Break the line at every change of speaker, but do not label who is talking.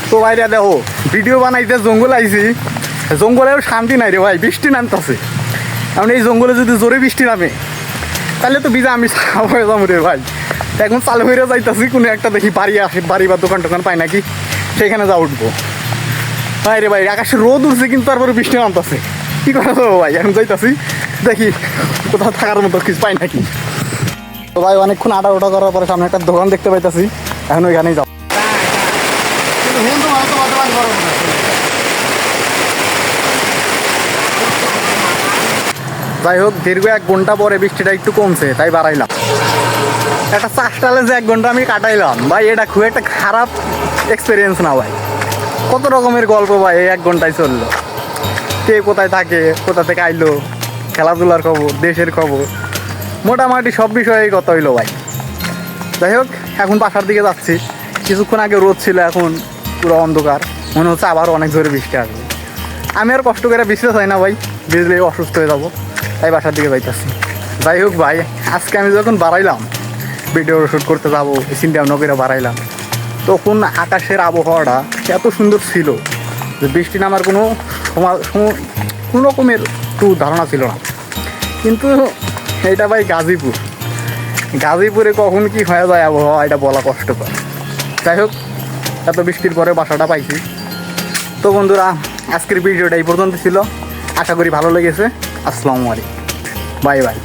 তো ভাইরা দেখো ভিডিও বানাইতে জঙ্গল আইছি, জঙ্গলেও শান্তি নাই রে ভাই, বৃষ্টি নামতেছে। কারণ এই জঙ্গলে যদি জোরে বৃষ্টি নামে তাহলে তো ভিজা আমি হয়ে যাবো রে ভাই। এখন চালু হয়ে যাইতেছি, কোনো একটা দেখি বাড়ি বা দোকান টোকান পাই নাকি, সেখানে যা উঠবো। ভাই রে ভাই, আকাশে রোদ উঠছে কিন্তু তারপরে বৃষ্টি নামতেছে, কী করা যাবো ভাই। এখন যাইতেছি দেখি কোথাও থাকার মতো কিছু পাই নাকি। তো ভাই অনেকক্ষণ আটা ওটা করার পরে সামনে একটা দোকান দেখতে পাইতেছি, এখন ওইখানেই যাবো। যাই হোক, দীর্ঘ 1 ঘন্টা পরে বৃষ্টিটা একটু কমছে, তাই বাড়াইলাম। একটা চাষটালে যে 1 ঘন্টা আমি কাটাইলাম ভাই, এটা খুব একটা খারাপ এক্সপিরিয়েন্স না ভাই। কত রকমের গল্প ভাই এই 1 ঘন্টায় চললো। কে কোথায় থাকে, কোথা থেকে আইলো, খেলাধুলার খবর, দেশের খবর, মোটামুটি সব বিষয়েই কথা হইলো ভাই। যাই হোক, এখন বাসার দিকে যাচ্ছি। কিছুক্ষণ আগে রোদ ছিল, এখন পুরো অন্ধকার, মনে হচ্ছে আবার অনেক জোরে বৃষ্টি আসবে। আমি আর কষ্ট করে ভিজতে চাই না ভাই, ভিজলে অসুস্থ হয়ে যাবো, তাই বাসার দিকে যাইতেছি। যাই হোক ভাই, আজকে আমি যখন বাড়াইলাম ভিডিও শ্যুট করতে যাবো, চিন্তা ভাবনা করে বাড়াইলাম, তখন আকাশের আবহাওয়াটা এত সুন্দর ছিল যে বৃষ্টি নামার কোনো রকমের একটু ধারণা ছিল না। কিন্তু এটা ভাই গাজীপুরে কখন কি হয়ে যায় আবহাওয়া, এটা বলা কষ্টকর। যাই হোক, এত বৃষ্টির পরে বাসাটা পাইছি। তো বন্ধুরা, আজকের ভিডিওটা এই পর্যন্ত ছিল, আশা করি ভালো লেগেছে। আসসালামু আলাইকুম, বাই বাই।